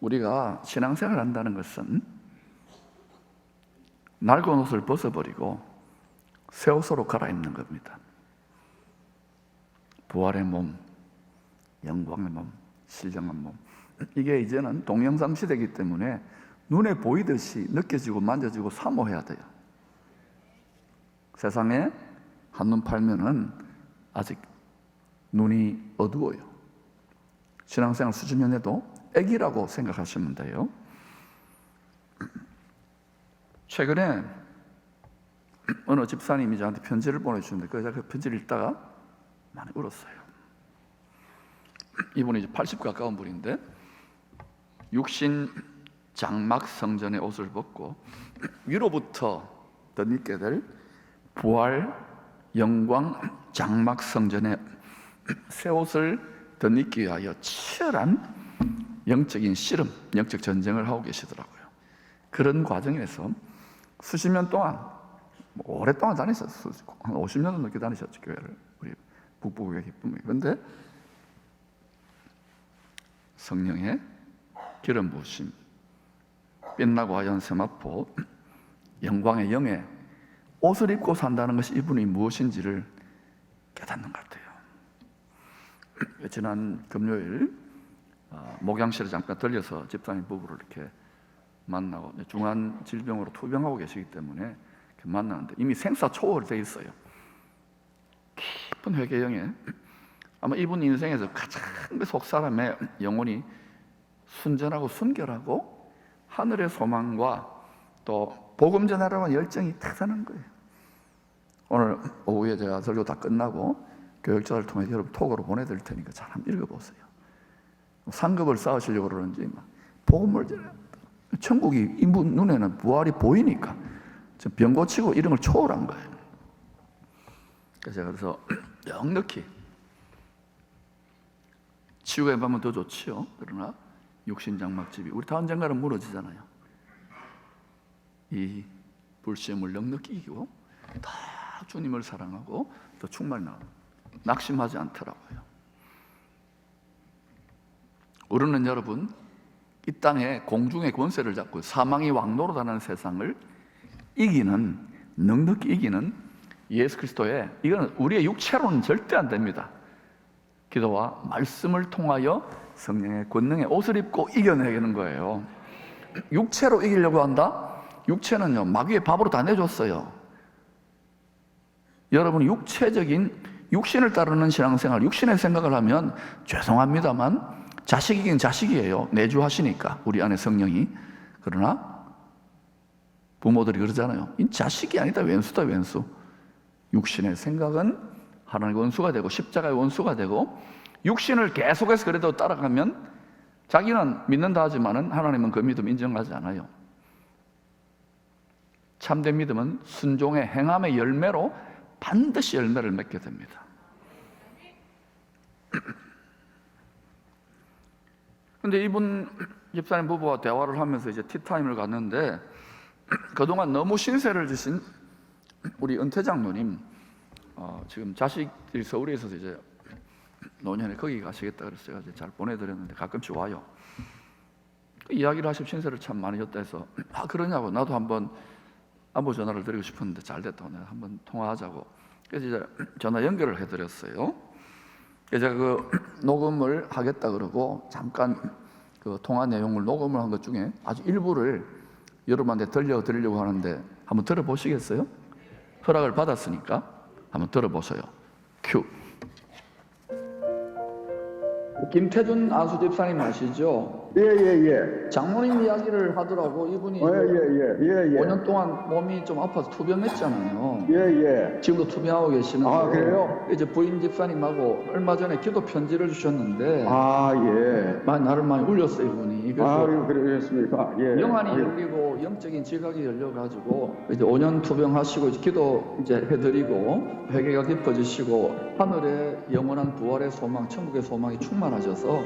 우리가 신앙생활을 한다는 것은 낡은 옷을 벗어버리고 새 옷으로 갈아입는 겁니다. 부활의 몸, 영광의 몸, 신령한 몸. 이게 이제는 동영상 시대이기 때문에 눈에 보이듯이 느껴지고 만져지고 사모해야 돼요. 세상에 한눈 팔면은 아직 눈이 어두워요. 신앙생활 수십 년 해도 애기라고 생각하시면 돼요. 최근에 어느 집사님이 저한테 편지를 보내주셨는데 제가 그 편지를 읽다가 많이 울었어요. 이분이 이제 80 가까운 분인데 육신 장막 성전의 옷을 벗고 위로부터 덧입게 될 부활 영광 장막 성전의 새 옷을 덧입기 위하여 치열한 영적인 씨름, 영적 전쟁을 하고 계시더라고요. 그런 과정에서 수십 년 동안 오랫동안 다니셨어요. 한 50년도 넘게 다니셨죠, 교회를. 우리 북부교회 기쁨이. 그런데 성령의 기름 부으심, 빛나고 하얀 세마포, 영광의 영의 옷을 입고 산다는 것이 이분이 무엇인지를 깨닫는 것 같아요. 지난 금요일 목양실에 잠깐 들려서 집사님 부부를 이렇게 만나고 중한 질병으로 투병하고 계시기 때문에 이렇게 만나는데 이미 생사초월이 돼 있어요. 깊은 회개형에 아마 이분 인생에서 가장 속 사람의 영혼이 순전하고 순결하고 하늘의 소망과 또 복음 전하라는 열정이 대단한 거예요. 오늘 오후에 제가 설교 다 끝나고 교역자를 통해 여러분 톡으로 보내드릴 테니까 잘 한번 읽어보세요. 상급을 쌓으시려고 그러는지 막 복음을 천국이 이분 눈에는 부활이 보이니까 병 고치고 이런 걸 초월한 거예요. 그래서 넉넉히 치유에 가면 더 좋지요. 그러나 육신장막집이 우리 다 언젠가는 무너지잖아요. 이 불시험을 넉넉히 이기고 다 주님을 사랑하고 더 충만히 나와요. 낙심하지 않더라고요. 우리는 여러분 이 땅에 공중의 권세를 잡고 사망이 왕노릇하는 세상을 이기는, 넉넉히 이기는 예수 그리스도의, 이건 우리의 육체로는 절대 안 됩니다. 기도와 말씀을 통하여 성령의 권능의 옷을 입고 이겨내는 거예요. 육체로 이기려고 한다? 육체는요 마귀의 밥으로 다 내줬어요. 여러분이 육신을 따르는 신앙생활, 육신의 생각을 하면 죄송합니다만 자식이긴 자식이에요. 내주하시니까 우리 안에 성령이. 그러나 부모들이 그러잖아요. 이 자식이 아니다, 왼수다, 왼수. 육신의 생각은 하나님의 원수가 되고 십자가의 원수가 되고 육신을 계속해서 그래도 따라가면 자기는 믿는다 하지만은 하나님은 그 믿음 인정하지 않아요. 참된 믿음은 순종의 행함의 열매로 반드시 열매를 맺게 됩니다. 근데 이분 집사님 부부와 대화를 하면서 이제 티타임을 갔는데 그동안 너무 신세를 지신 우리 은퇴 장로님 지금 자식들이 서울에 있어서 이제 노년에 거기 가시겠다 그랬어요. 잘 보내드렸는데 가끔씩 와요. 그 이야기를 하시면 신세를 참 많이 졌다 해서 그러냐고 나도 한번 안부 전화를 드리고 싶었는데 잘 됐다고 내가 한번 통화하자고 그래서 이제 전화 연결을 해드렸어요. 그래서 제가 그 녹음을 하겠다 그러고 잠깐 그 통화 내용을 녹음을 한 것 중에 아주 일부를 여러분한테 들려드리려고 하는데 한번 들어보시겠어요? 허락을 받았으니까 한번 들어보세요. 큐. 김태준 안수 집사님 아시죠? 예. 장모님 이야기를 하더라고. 이분이 5년 동안 몸이 좀 아파서 투병했잖아요. 예. 지금도 투병하고 계시는데. 아, 그래요? 이제 부인 집사님하고 얼마 전에 기도 편지를 주셨는데. 예. 나를 많이 울렸어요, 이분이. 그래서 그러셨습니까? 예. 영안이 열리고 영적인 지각이 열려가지고 이제 5년 투병하시고 이제 기도 이제 해드리고 회개가 깊어지시고 하늘의 영원한 부활의 소망, 천국의 소망이 충만하셔서.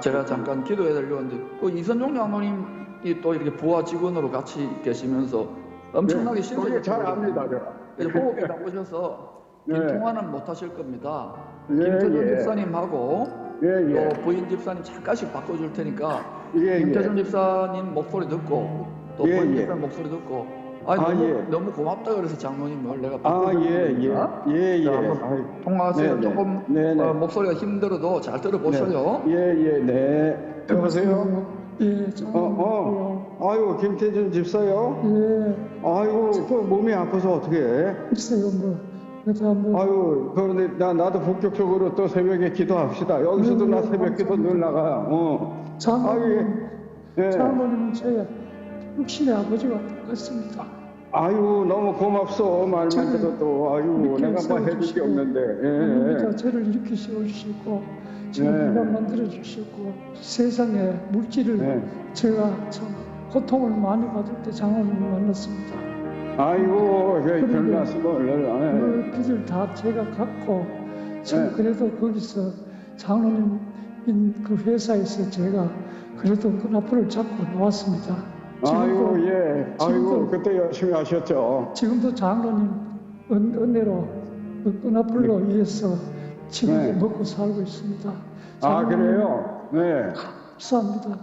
제가 잠깐 기도해드리려고 했는데 이선종 장로님이 또 이렇게 부하 직원으로 같이 계시면서 엄청나게 신세를 잘 압니다. 호흡이 나오셔서 긴 통화는 못 하실 겁니다. 예, 김태준 예. 집사님하고 예, 예. 또 부인 집사님 잠깐씩 바꿔줄 테니까 예, 김태준 예. 집사님 목소리 듣고 또 예, 부인 예. 집사님 목소리 듣고 아니 아, 너무, 예. 너무 고맙다 그래서 장로님을 내가 아, 바꿔줬습니다. 예, 예. 예, 자, 예. 한번 아이, 통화하세요. 네, 네. 조금 네, 네. 목소리가 힘들어도 잘 들어보셔요. 예, 예, 네. 여보세요? 예, 장로님. 아유, 김태준 집사요? 예, 아이고, 그 몸이 아파서 어떻게 해? 글쎄요, 그래도 한번 아유, 그런데 나도 본격적으로 또 새벽에 기도합시다. 여기서도 나 새벽 기도 늘 나가. 장로님, 예. 장로님은 제 육신의 아버지와 똑같습니다. 아유, 너무 고맙소. 말만 저는 들어도. 아유, 이렇게 내가 뭐 해줄 게 세워주시고, 없는데. 하나님께서 저를 이렇게 세워주시고, 저를 네. 만들어주시고, 세상에 물질을 네. 제가 참 고통을 많이 받을 때 장로님을 만났습니다. 아이고, 별 그런데 말씀을. 그 빚을 다 제가 갚고, 참 네. 그래도 거기서 장로님 그 회사에서 제가 그래도 끈앞을 잡고 나왔습니다. 아이고, 예. 아이고, 지금도- 그때 열심히 하셨죠. 지금도 장로님 은혜로 그 끈앞을로 위해서 지금 네. 먹고 살고 있습니다. 아, 장로님 그래요? 네. 감사합니다.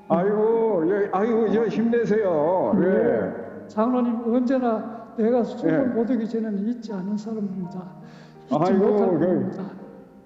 아이고, 예, 아이고, 힘내세요. 예. 장로님 언제나 내가 술을 네. 못 오기 전에는 잊지 않은 사람입니다. 잊지 아이고, 못하는 그- 겁니다.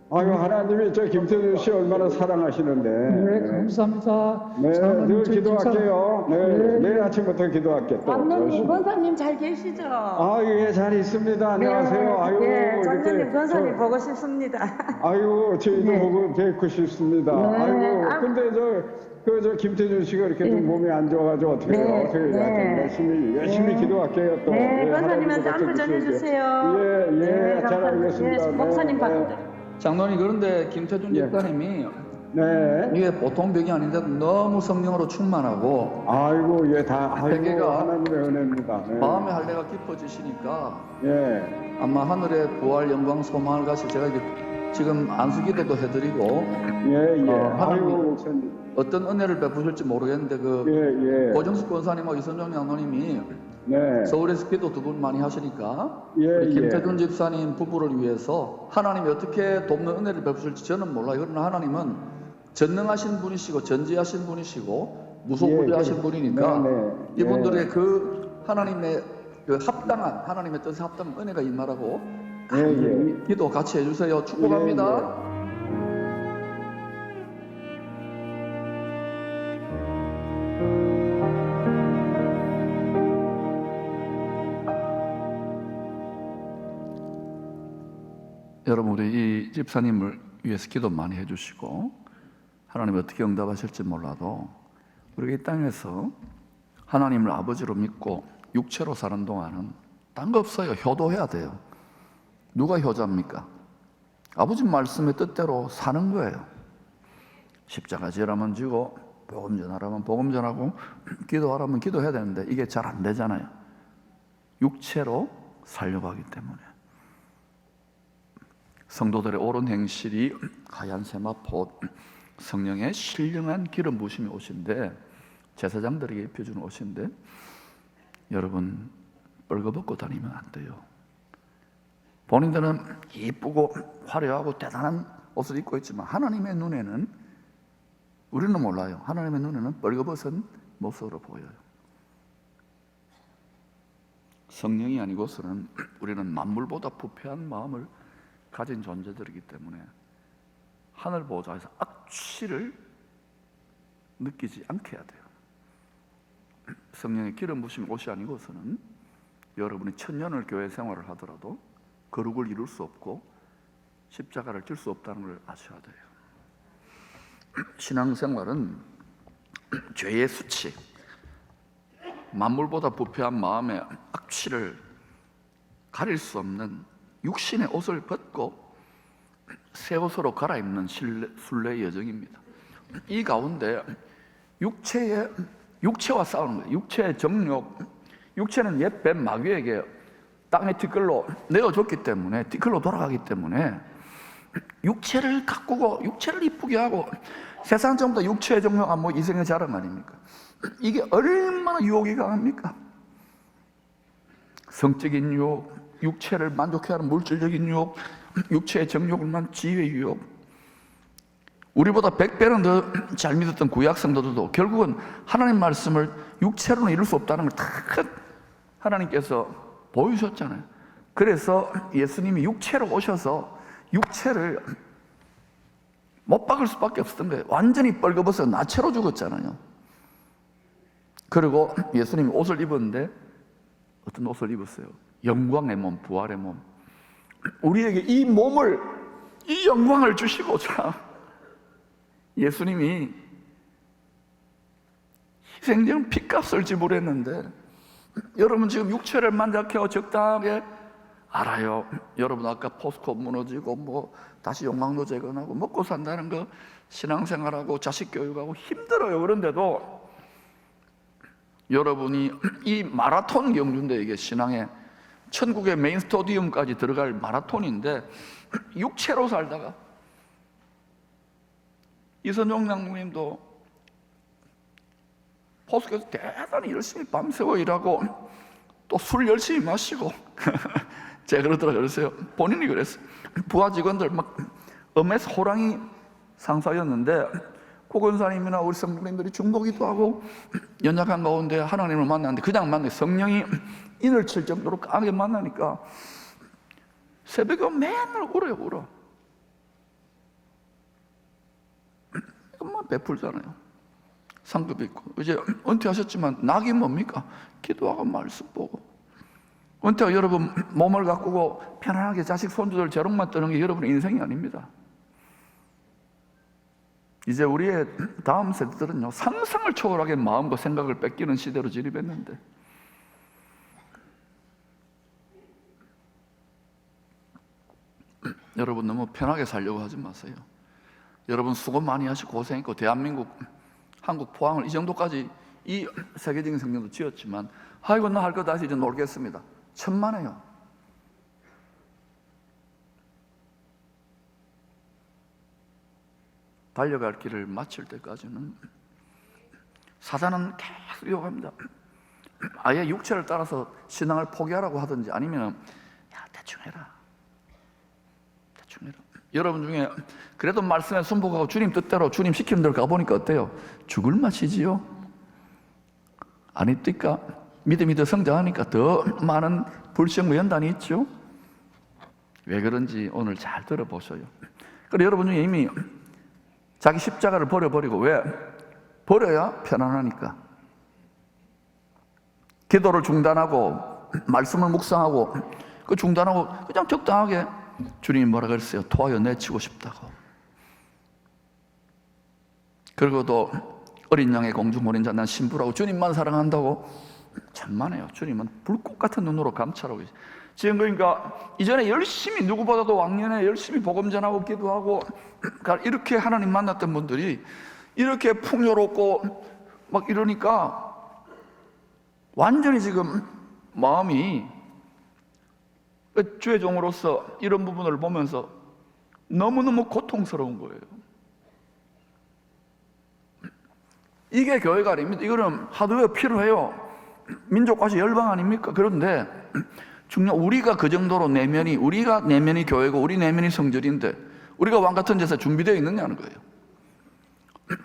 아이고, 하나님이 저 김태준 씨 얼마나 사랑하시는데. 네, 감사합니다. 네, 장로님, 늘 저 기도할게요. 네, 네. 내일 아침부터 기도할게. 또 장로님, 열심히. 권사님 잘 계시죠? 아, 예, 잘 있습니다. 안녕하세요. 아이고, 네, 장로님, 이렇게 권사님 저- 보고 싶습니다. 아이고, 저희도 네. 보고 뵙고 싶습니다. 네. 아이고, 아. 근데 저 김태준 씨가 이렇게 좀 몸이 안 좋아가지고 어떻게 해요? 네, 어떻게 네. 하여튼 열심히 네. 기도할게요. 또. 네, 예, 권사님한테 안부 하나님도 전해주세요. 예, 예, 네, 잘 감사합니다. 알겠습니다. 네, 목사님 받 장로님 그런데 김태준 예. 집사님이 네. 이게 보통 병이 아닌데 너무 성령으로 충만하고 아이고, 예, 다, 아이고, 세계가 하나님의 은혜입니다. 네. 마음의 할례가 깊어지시니까 예, 아마 하늘의 부활 영광 소망을 가시 제가 이제 지금 안수기도도 해드리고 예, 예. 하나님- 아이고, 목사님. 어떤 은혜를 베푸실지 모르겠는데 그 예, 예. 고정숙 권사님하고 이선정 장로님이 네. 서울에서 기도 두 분 많이 하시니까 예, 우리 예. 김태준 집사님 부부를 위해서 하나님이 어떻게 돕는 은혜를 베푸실지 저는 몰라요. 그러나 하나님은 전능하신 분이시고 전지하신 분이시고 무소불위하신 예, 예. 분이니까 네, 네. 이분들의 예. 그 하나님의 그 합당한 하나님의 뜻에 합당한 은혜가 임하라고 예, 예. 기도 같이 해주세요. 축복합니다. 예, 여러분 우리 이 집사님을 위해서 기도 많이 해주시고 하나님이 어떻게 응답하실지 몰라도 우리가 이 땅에서 하나님을 아버지로 믿고 육체로 사는 동안은 딴 거 없어요. 효도해야 돼요. 누가 효자입니까? 아버지 말씀의 뜻대로 사는 거예요. 십자가 지라면 지고 복음 전하라면 복음 전하고 기도하라면 기도해야 되는데 이게 잘 안 되잖아요. 육체로 살려고 하기 때문에 성도들의 옳은 행실이 하얀 세마포 성령의 신령한 기름 부으심이 옷인데 제사장들에게 입혀주는 옷인데 여러분 벌거벗고 다니면 안 돼요. 본인들은 이쁘고 화려하고 대단한 옷을 입고 있지만 하나님의 눈에는 우리는 몰라요. 하나님의 눈에는 벌거벗은 모습으로 보여요. 성령이 아니고서는 우리는 만물보다 부패한 마음을 가진 존재들이기 때문에 하늘 보좌에서 악취를 느끼지 않게 해야 돼요. 성령의 기름 부으심 옷이 아니고서는 여러분이 천년을 교회 생활을 하더라도 거룩을 이룰 수 없고 십자가를 질 수 없다는 걸 아셔야 돼요. 신앙생활은 죄의 수치, 만물보다 부패한 마음의 악취를 가릴 수 없는 육신의 옷을 벗고 새 옷으로 갈아입는 순례의 여정입니다. 이 가운데 육체와 싸우는 거예요. 육체의 정욕, 육체는 옛 뱀 마귀에게 땅의 티끌로 내어줬기 때문에 티끌로 돌아가기 때문에 육체를 가꾸고 육체를 이쁘게 하고 세상 전부 다 육체의 정욕 뭐 이성의 자랑 아닙니까? 이게 얼마나 유혹이 강합니까? 성적인 유혹, 육체를 만족해 하는 물질적인 유혹, 육체의 정욕을 만 지혜의 유혹. 우리보다 100배는 더 잘 믿었던 구약 성도들도 결국은 하나님 말씀을 육체로는 이룰 수 없다는 걸 다 하나님께서 보여주셨잖아요. 그래서 예수님이 육체로 오셔서 육체를 못 박을 수밖에 없었던 거예요. 완전히 뻘거벗어 나체로 죽었잖아요. 그리고 예수님이 옷을 입었는데 어떤 옷을 입었어요? 영광의 몸, 부활의 몸. 우리에게 이 몸을, 이 영광을 주시고자 예수님이 희생적 피값을 지불했는데, 여러분 지금 육체를 만족해서 적당하게 알아요. 여러분 아까 포스코 무너지고 뭐 다시 욕망도 재건하고 먹고 산다는 거, 신앙생활하고 자식 교육하고 힘들어요. 그런데도 여러분이 이 마라톤 경주인데, 이게 신앙의 천국의 메인 스타디움까지 들어갈 마라톤인데, 육체로 살다가 이선종 장로님도 포스코에서 대단히 열심히 밤새워 일하고 또 술 열심히 마시고 제가 그러더라고요. 그랬어요. 본인이 그랬어요. 부하 직원들 막 엄에서 호랑이 상사였는데 고건사님이나 우리 성도님들이 중보기도 하고 연약한 가운데 하나님을 만났는데, 그냥 만나요. 성령이 인을 칠 정도로 강하게 만나니까 새벽에 맨날 울어요. 이것만 베풀잖아요. 상급 있고. 이제 은퇴하셨지만 낙이 뭡니까? 기도하고 말씀 보고. 은퇴가 여러분 몸을 가꾸고 편안하게 자식 손주들 재롱만 뜨는 게 여러분의 인생이 아닙니다. 이제 우리의 다음 세대들은요, 상상을 초월하게 마음과 생각을 뺏기는 시대로 진입했는데, 여러분 너무 편하게 살려고 하지 마세요. 여러분 수고 많이 하시고 고생했고, 대한민국, 한국 포항을 이 정도까지 이 세계적인 성경도 지었지만, 아이고 나 할 거 다시 이제 놀겠습니다. 천만에요. 달려갈 길을 마칠 때까지는 사단은 계속 유혹합니다. 아예 육체를 따라서 신앙을 포기하라고 하든지, 아니면 야 대충 해라. 여러분 중에 그래도 말씀에 순복하고 주님 뜻대로 주님 시키는 대로 가보니까 어때요? 죽을 맛이지요? 아닙니까? 믿음이 더 성장하니까 더 많은 불시험과 연단이 있죠? 왜 그런지 오늘 잘 들어보셔요. 그래, 여러분 중에 이미 자기 십자가를 버려버리고, 왜? 버려야 편안하니까. 기도를 중단하고 말씀을 묵상하고 그 중단하고 그냥 적당하게, 주님이 뭐라 그랬어요? 토하여 내치고 싶다고. 그리고 또 어린 양의 공주 모린 자 난 신부라고 주님만 사랑한다고. 천만에요. 주님은 불꽃 같은 눈으로 감찰하고 계세요. 지금 그러니까 이전에 열심히, 누구보다도 왕년에 열심히 복음 전하고 기도하고 이렇게 하나님 만났던 분들이 이렇게 풍요롭고 막 이러니까 완전히 지금 마음이, 주의 종으로서 이런 부분을 보면서 너무너무 고통스러운 거예요. 이게 교회가 아닙니다. 이거는 하드웨어 필요해요. 민족과시 열방 아닙니까? 그런데 우리가 그 정도로 우리가 내면이 교회고 우리 내면이 성전인데, 우리가 왕같은 제사 준비되어 있느냐는 거예요.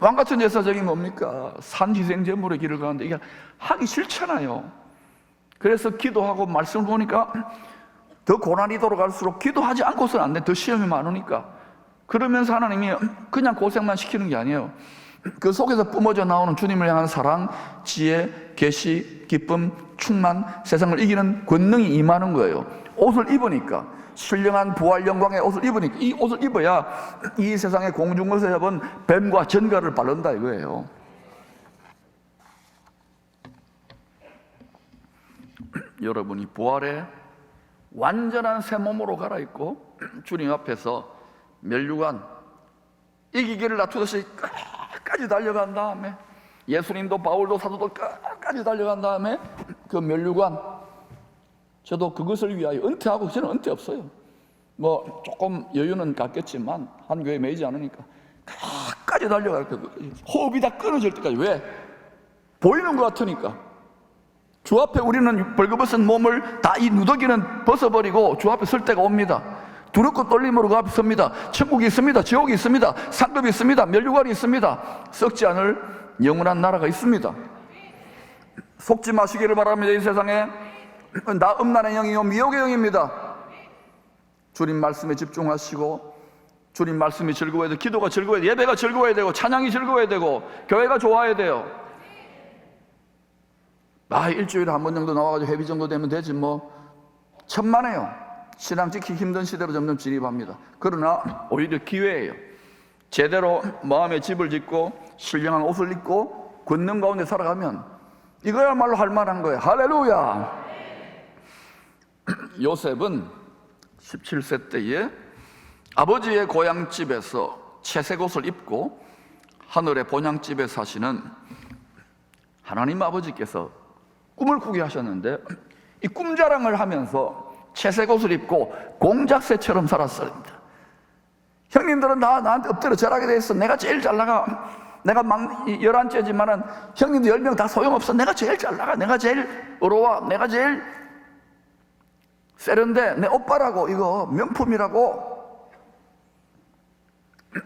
왕같은 제사적이 뭡니까? 산희생제물의 길을 가는데 이게 하기 싫잖아요. 그래서 기도하고 말씀을 보니까 더 고난이 돌아갈수록 기도하지 않고서는 안 돼. 더 시험이 많으니까. 그러면서 하나님이 그냥 고생만 시키는 게 아니에요. 그 속에서 뿜어져 나오는 주님을 향한 사랑, 지혜, 계시, 기쁨, 충만, 세상을 이기는 권능이 임하는 거예요. 옷을 입으니까, 신령한 부활 영광의 옷을 입으니까, 이 옷을 입어야 이 세상의 공중것에 잡은 뱀과 전갈을 바른다 이거예요. 여러분이 부활의 완전한 새 몸으로 갈아입고 주님 앞에서 멸류관, 이기기를 다투듯이 끝까지 달려간 다음에, 예수님도 바울도 사도도 끝까지 달려간 다음에 그 멸류관, 저도 그것을 위하여 은퇴하고, 저는 은퇴 없어요. 뭐 조금 여유는 갖겠지만 한 교회에 매이지 않으니까 끝까지 달려갈 거예요. 호흡이 다 끊어질 때까지. 왜? 보이는 것 같으니까. 주 앞에 우리는 벌거벗은 몸을 다 이 누더기는 벗어버리고 주 앞에 설 때가 옵니다. 두렵고 떨림으로 그 앞에 섭니다. 천국이 있습니다. 지옥이 있습니다. 상급이 있습니다. 면류관이 있습니다. 썩지 않을 영원한 나라가 있습니다. 속지 마시기를 바랍니다. 이 세상에 나 음란의 영이요 미혹의 영입니다. 주님 말씀에 집중하시고, 주님 말씀이 즐거워야 되고, 기도가 즐거워야 되고, 예배가 즐거워야 되고, 찬양이 즐거워야 되고, 교회가 좋아야 돼요. 일주일에 한 번 정도 나와가지고 회비 정도 되면 되지 뭐. 천만에요. 신앙 지키기 힘든 시대로 점점 진입합니다. 그러나 오히려 기회예요. 제대로 마음의 집을 짓고 신령한 옷을 입고 권능 가운데 살아가면 이거야말로 할 만한 거예요. 할렐루야. 요셉은 17세 때에 아버지의 고향집에서 채색 옷을 입고 하늘의 본향집에 사시는 하나님 아버지께서 꿈을 꾸게 하셨는데, 이 꿈자랑을 하면서 채색 옷을 입고 공작새처럼 살았습니다. 형님들은 나한테 엎드려 절하게 돼 있어. 내가 제일 잘 나가. 내가 11째지만은 형님들 10명 다 소용없어. 내가 제일 잘 나가. 내가 제일 어려워. 내가 제일 세련돼. 내 오빠라고. 이거 명품이라고.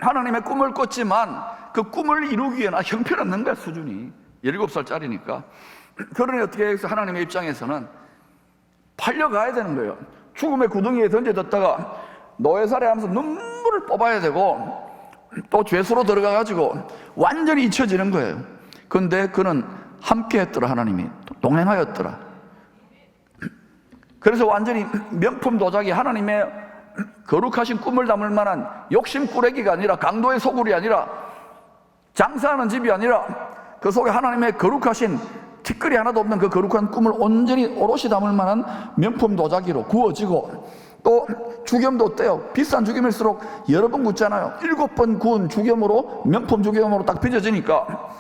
하나님의 꿈을 꿨지만 그 꿈을 이루기 위해는 형편없는 거야, 수준이. 17살짜리니까. 그러니 어떻게 해서 하나님의 입장에서는 팔려가야 되는 거예요. 죽음의 구덩이에 던져졌다가 노예살해 하면서 눈물을 뽑아야 되고, 또 죄수로 들어가가지고 완전히 잊혀지는 거예요. 그런데 그는 함께 했더라. 하나님이 동행하였더라. 그래서 완전히 명품 도자기, 하나님의 거룩하신 꿈을 담을 만한 욕심 꾸레기가 아니라, 강도의 소굴이 아니라, 장사하는 집이 아니라, 그 속에 하나님의 거룩하신 티끌이 하나도 없는 그 거룩한 꿈을 온전히 오롯이 담을 만한 명품 도자기로 구워지고, 또 죽염도 어때요? 비싼 죽염일수록 여러 번 굽잖아요. 7번 구운 죽염으로, 명품 죽염으로 딱 빚어지니까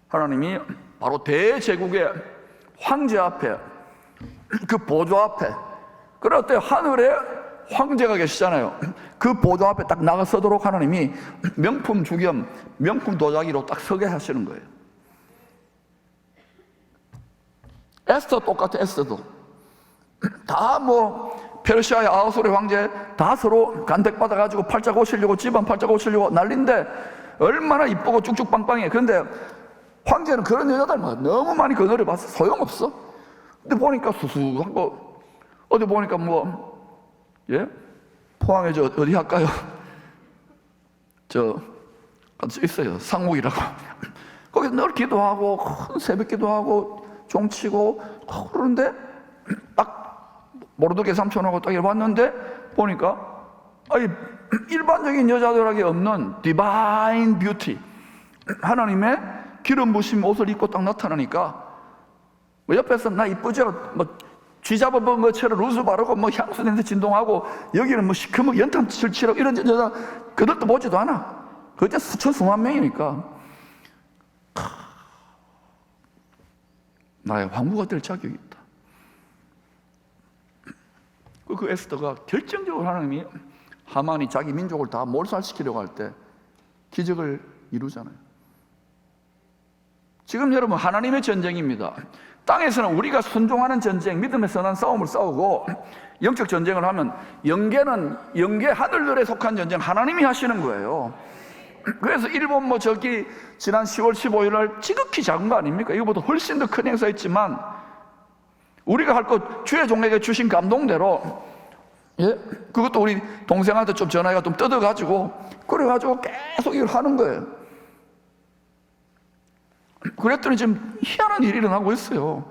하나님이 바로 대제국의 황제 앞에, 그 보좌 앞에, 그래 어때요? 하늘에 황제가 계시잖아요. 그 보좌 앞에 딱 나가 서도록 하나님이 명품 죽염, 명품 도자기로 딱 서게 하시는 거예요. 에스터 똑같아. 에스터도 다 뭐 페르시아의 아하수르 황제 다 서로 간택 받아가지고 팔자 고치려고, 집안 팔자 고치려고 난린데 얼마나 이쁘고 쭉쭉빵빵해. 그런데 황제는 그런 여자들만 너무 많이 그늘을 봐서 소용없어. 근데 보니까 수수한 거, 어디 보니까 뭐, 포항에 저 어디 할까요? 저 있어요, 상옥이라고. 거기 늘 기도하고 큰 새벽 기도하고 종치고 그러는데 딱 모르드게 삼촌하고 딱 봤는데 보니까 일반적인 여자들에게 없는 디바인 뷰티, 하나님의 기름 부심 옷을 입고 딱 나타나니까 뭐 옆에서 나 이쁘죠? 뭐 쥐 잡아본 것처럼 루즈 바르고 뭐 향수 냄새 진동하고, 여기는 뭐 시커멓 연탄 칠칠하고 이런 여자 그들도 보지도 않아. 그때 수천 수만 명이니까 나의 황후가 될 자격이 있다. 그 에스더가 결정적으로 하나님이 하만이 자기 민족을 다 몰살시키려고 할 때 기적을 이루잖아요. 지금 여러분 하나님의 전쟁입니다. 땅에서는 우리가 순종하는 전쟁, 믿음의 선한 싸움을 싸우고, 영적 전쟁을 하면 영계 하늘들에 속한 전쟁 하나님이 하시는 거예요. 그래서 일본 뭐 저기 지난 10월 15일 날 지극히 작은 거 아닙니까? 이거보다 훨씬 더 큰 행사였지만 우리가 할 것 주의 종에게 주신 감동대로, 그것도 우리 동생한테 좀 전화해가 좀 뜯어가지고 그래가지고 계속 이걸 하는 거예요. 그랬더니 지금 희한한 일이 일어나고 있어요.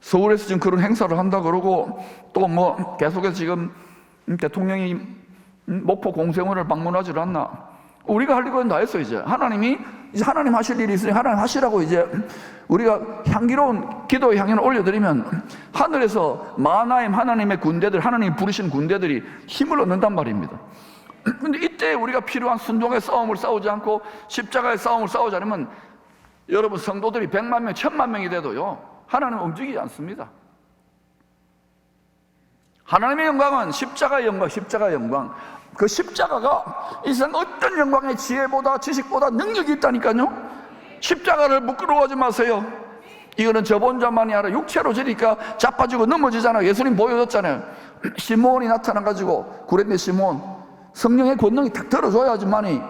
서울에서 지금 그런 행사를 한다 그러고, 또 뭐 계속해서 지금 대통령이 목포 공생원을 방문하지 않나. 우리가 할 일은 다 했어. 이제 하나님 하실 일이 있으니 하나님 하시라고 이제 우리가 향기로운 기도의 향연을 올려드리면 하늘에서 마하나임 하나님의 군대들, 하나님이 부르신 군대들이 힘을 얻는단 말입니다. 근데 이때 우리가 필요한 순종의 싸움을 싸우지 않고 십자가의 싸움을 싸우지 않으면 여러분 성도들이 100만 명, 1000만 명이 돼도요 하나님은 움직이지 않습니다. 하나님의 영광은 십자가의 영광, 십자가의 영광. 그 십자가가 이 세상 어떤 영광의 지혜보다 지식보다 능력이 있다니까요. 십자가를 부끄러워하지 마세요. 이거는 저본자만이 아니라 육체로 지니까 자빠지고 넘어지잖아요. 예수님 보여줬잖아요. 시몬이 나타나가지고 구레네 시몬, 성령의 권능이 탁 들어줘야지만이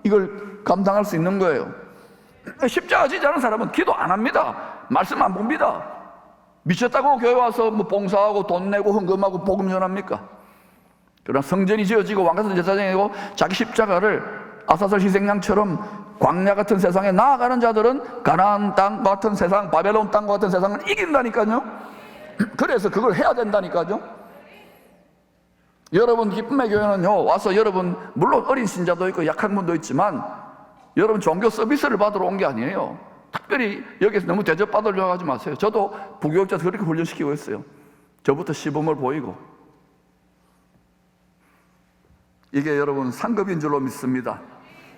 이걸 감당할 수 있는 거예요. 십자가 지지 않은 사람은 기도 안 합니다. 말씀 안 봅니다. 미쳤다고 교회 와서 뭐 봉사하고 돈 내고 헌금하고 복음 전합니까? 그러나 성전이 지어지고 왕같은 제사장이 되고 자기 십자가를 아사슬 희생양처럼 광야 같은 세상에 나아가는 자들은 가나안 땅 같은 세상, 바벨론 땅과 같은 세상을 이긴다니까요. 그래서 그걸 해야 된다니까요. 여러분 기쁨의 교회는요, 와서 여러분 물론 어린 신자도 있고 약한 분도 있지만 여러분 종교 서비스를 받으러 온 게 아니에요. 특별히 여기서 너무 대접받으려고 하지 마세요. 저도 부교육자도 그렇게 훈련시키고 있어요. 저부터 시범을 보이고. 이게 여러분 상급인 줄로 믿습니다.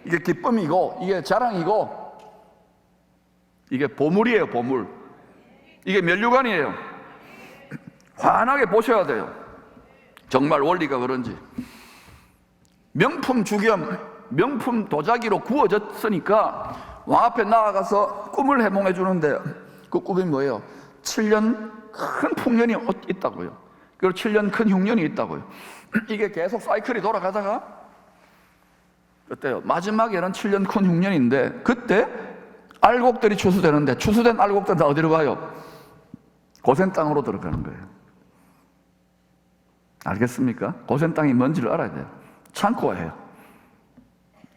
이게 기쁨이고 이게 자랑이고 이게 보물이에요. 보물. 이게 면류관이에요. 환하게 보셔야 돼요. 정말 원리가 그런지. 명품 주겸, 명품 도자기로 구워졌으니까 왕 앞에 나아가서 꿈을 해몽해 주는데 그 꿈이 뭐예요? 7년 큰 풍년이 있다고요. 그리고 7년 큰 흉년이 있다고요. 이게 계속 사이클이 돌아가다가 그때요, 마지막에는 7년 큰 흉년인데 그때 알곡들이 추수되는데 추수된 알곡들은 다 어디로 가요? 고센 땅으로 들어가는 거예요. 알겠습니까? 고센 땅이 뭔지를 알아야 돼요. 창고예요.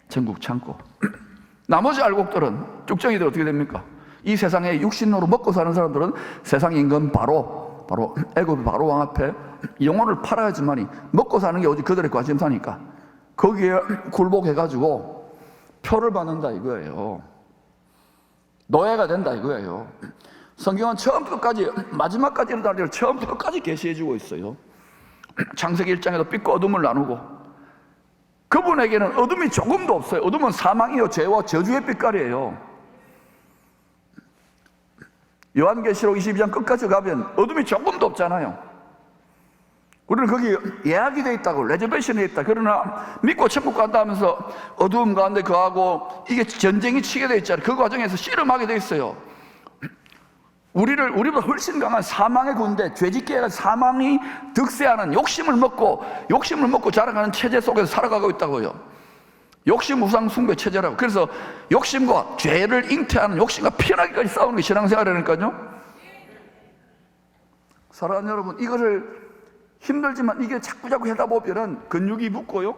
전국 창고. 나머지 알곡들은 쭉정이들 어떻게 됩니까? 이 세상에 육신으로 먹고 사는 사람들은 세상 임금 바로 애굽 바로 왕 앞에 영혼을 팔아야지만이 먹고 사는 게 오직 그들의 관심사니까 거기에 굴복해가지고 표를 받는다 이거예요. 노예가 된다 이거예요. 성경은 처음부터 끝까지 마지막까지 일어날 처음부터 끝까지 계시해주고 있어요. 창세기 1장에도 빛과 어둠을 나누고 그분에게는 어둠이 조금도 없어요. 어둠은 사망이요 죄와 저주의 빛깔이에요. 요한계시록 22장 끝까지 가면 어둠이 조금도 없잖아요. 우리는 거기 예약이 돼 있다고, 레저베이션이 있다. 그러나 믿고 천국 간다 하면서 어두움 가운데 거하고 이게 전쟁이 치게 돼 있잖아요. 그 과정에서 씨름하게 돼 있어요. 우리보다 훨씬 강한 사망의 군대, 죄짓기가 사망이 득세하는 욕심을 먹고 자라가는 체제 속에서 살아가고 있다고요. 욕심 우상 숭배 체제라고. 그래서 욕심과 죄를 잉태하는 욕심과 피어나기까지 싸우는 게 신앙생활이라니까요. 사랑하는 여러분, 이거를 힘들지만 이게 자꾸자꾸 하다 보면은 근육이 붙고요,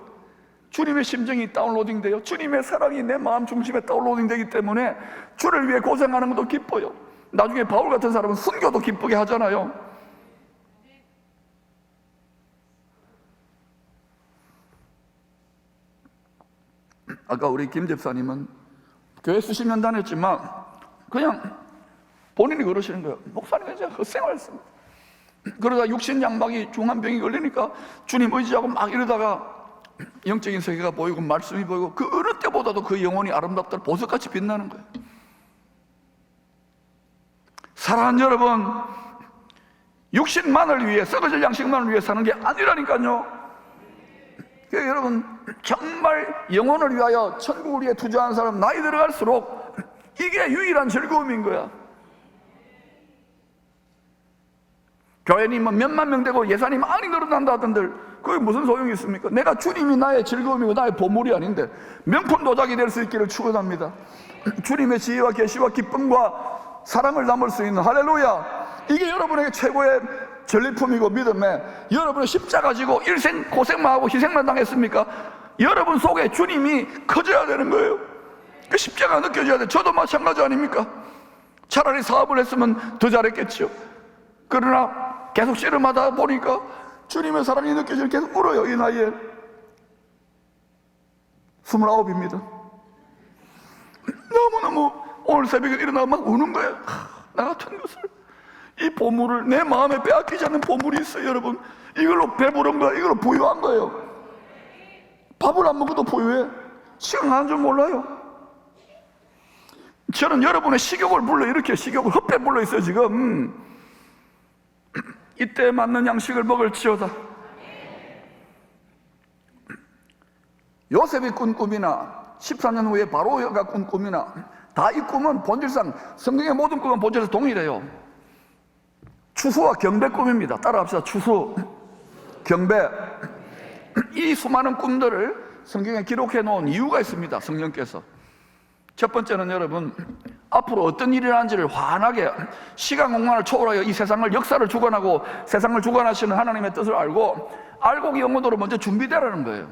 주님의 심정이 다운로딩 돼요. 주님의 사랑이 내 마음 중심에 다운로딩 되기 때문에 주를 위해 고생하는 것도 기뻐요. 나중에 바울 같은 사람은 순교도 기쁘게 하잖아요. 아까 우리 김 집사님은 교회 수십 년 다녔지만 그냥 본인이 그러시는 거예요. 목사님은 이제 헛생활했습니다. 그러다 육신 양박이 중한병이 걸리니까 주님 의지하고 막 이러다가 영적인 세계가 보이고 말씀이 보이고 그 어느 때보다도 그 영혼이 아름답다 보석같이 빛나는 거예요. 사랑하는 여러분, 육신만을 위해, 썩어질 양식만을 위해 사는 게 아니라니까요. 그러니까 여러분, 정말 영혼을 위하여 천국을 위해 투자하는 사람 나이 들어갈수록 이게 유일한 즐거움인 거야. 교회님 뭐 몇만 명 되고 예산이 많이 늘어난다 하던들 그게 무슨 소용이 있습니까? 내가 주님이 나의 즐거움이고 나의 보물이 아닌데 명품 도자기 될 수 있기를 축원합니다. 주님의 지혜와 계시와 기쁨과 사랑을 담을 수 있는, 할렐루야, 이게 여러분에게 최고의 전리품이고 믿음에, 여러분은 십자가 지고 일생 고생만 하고 희생만 당했습니까? 여러분 속에 주님이 커져야 되는 거예요. 그 십자가 느껴져야 돼. 저도 마찬가지 아닙니까? 차라리 사업을 했으면 더 잘했겠죠. 그러나 계속 씨름하다 보니까 주님의 사랑이 느껴지면 계속 울어요. 이 나이에 29입니다. 너무너무 오늘 새벽에 일어나서 막 우는 거예요. 나 같은 것을, 이 보물을, 내 마음에 빼앗기지 않는 보물이 있어요. 여러분, 이걸로 배부른 거야. 이걸로 부유한 거예요. 밥을 안 먹어도 부유해. 시간 가는 줄 몰라요. 저는 여러분의 식욕을 불러일으켜, 식욕을 헛배 불러있어요 지금. 이때 맞는 양식을 먹을지어다. 요셉이 꾼 꿈이나 13년 후에 바로가 꾼 꿈이나 다 이 꿈은 본질상 성경의 모든 꿈은 본질에서 동일해요. 추수와 경배 꿈입니다. 따라합시다. 추수, 경배. 이 수많은 꿈들을 성경에 기록해 놓은 이유가 있습니다. 성령께서. 첫 번째는 여러분, 앞으로 어떤 일이 일어난지를 환하게 시간 공간을 초월하여 이 세상을, 역사를 주관하고 세상을 주관하시는 하나님의 뜻을 알고 그 영혼으로 먼저 준비되라는 거예요.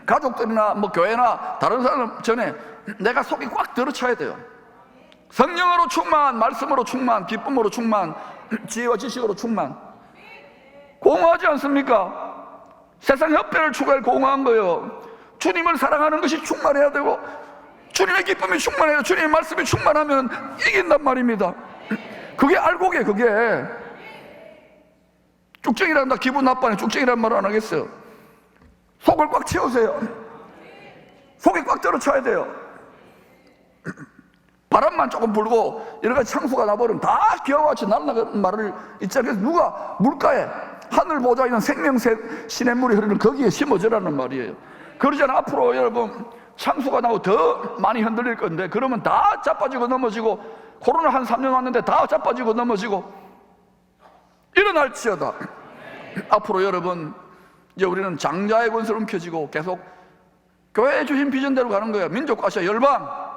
가족들이나 뭐 교회나 다른 사람 전에 내가 속이 꽉 들어차야 돼요. 성령으로 충만, 말씀으로 충만, 기쁨으로 충만, 지혜와 지식으로 충만. 공허하지 않습니까? 세상 협회를 추구할 공허한 거예요. 주님을 사랑하는 것이 충만해야 되고 주님의 기쁨이 충만해요. 주님의 말씀이 충만하면 이긴단 말입니다. 그게 알곡이에요. 그게 쭉쟁이란다 기분 나빠네. 쭉쟁이란 말을 안 하겠어요. 속을 꽉 채우세요. 속이 꽉 들어차야 돼요. 바람만 조금 불고 여러 가지 창수가 나버리면 다 기와와 같이 날아가는 말을 있잖아요. 그래서 누가 물가에 하늘 보좌 있는 생명새 시냇물이 흐르는 거기에 심어지라는 말이에요. 그러잖아. 앞으로 여러분 창수가 나고 더 많이 흔들릴 건데 그러면 다 자빠지고 넘어지고 코로나 한 3년 왔는데 다 자빠지고 넘어지고 일어날지어다. 앞으로 여러분 이제 우리는 장자의 권세로 움켜쥐고 계속 교회에 주신 비전대로 가는 거예요. 민족, 아시아, 열방.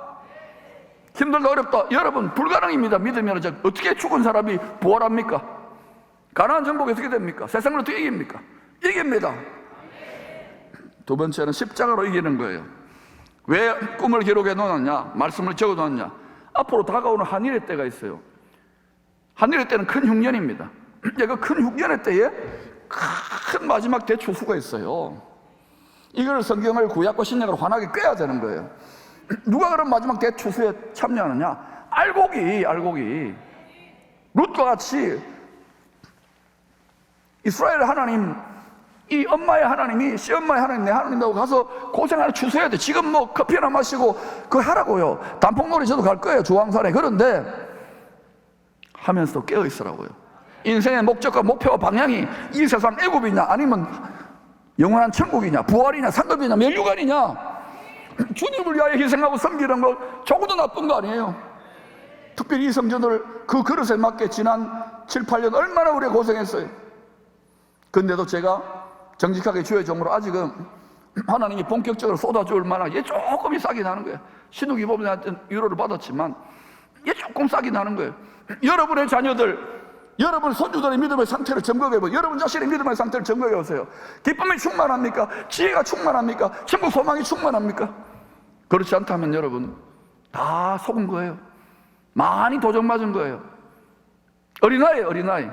힘들다 어렵다 여러분 불가능입니다. 믿으면 어떻게 죽은 사람이 부활합니까? 가나안 정복이 어떻게 됩니까? 세상을 어떻게 이깁니까? 이깁니다. 두 번째는 십자가로 이기는 거예요. 왜 꿈을 기록해 놓았냐? 말씀을 적어 놓았냐? 앞으로 다가오는 한일의 때가 있어요. 한일의 때는 큰 흉년입니다. 그 큰 흉년의 때에 큰 마지막 대추수가 있어요. 이걸 성경을 구약과 신약으로 환하게 꿰야 되는 거예요. 누가 그런 마지막 대추수에 참여하느냐? 알곡이 룻과 같이 이스라엘 하나님, 이 엄마의 하나님이 시엄마의 하나님, 내 하나님하고 가서 고생하는 추수해야 돼. 지금 뭐 커피 하나 마시고 그거 하라고요. 단풍놀이 저도 갈 거예요. 주황산에. 그런데 하면서 깨어 있으라고요. 인생의 목적과 목표와 방향이 이 세상 애굽이냐 아니면 영원한 천국이냐 부활이냐 상급이냐 멸류관이냐. 주님을 위하여 희생하고 섬기는 거 조금도 나쁜 거 아니에요. 특별히 이 성전을 그 그릇에 맞게 지난 7, 8년 얼마나 우리가 고생했어요. 근데도 제가 정직하게 주의 종으로 아직은 하나님이 본격적으로 쏟아줄 만한 얘 조금이 싹이 나는 거예요. 신우기법인한테 위로를 받았지만 얘 조금 싹이 나는 거예요. 여러분의 자녀들, 여러분 손주들의 믿음의 상태를 점검해보세요. 여러분 자신의 믿음의 상태를 점검해보세요. 기쁨이 충만합니까? 지혜가 충만합니까? 천국 소망이 충만합니까? 그렇지 않다면 여러분 다 속은 거예요. 많이 도전 맞은 거예요. 어린아이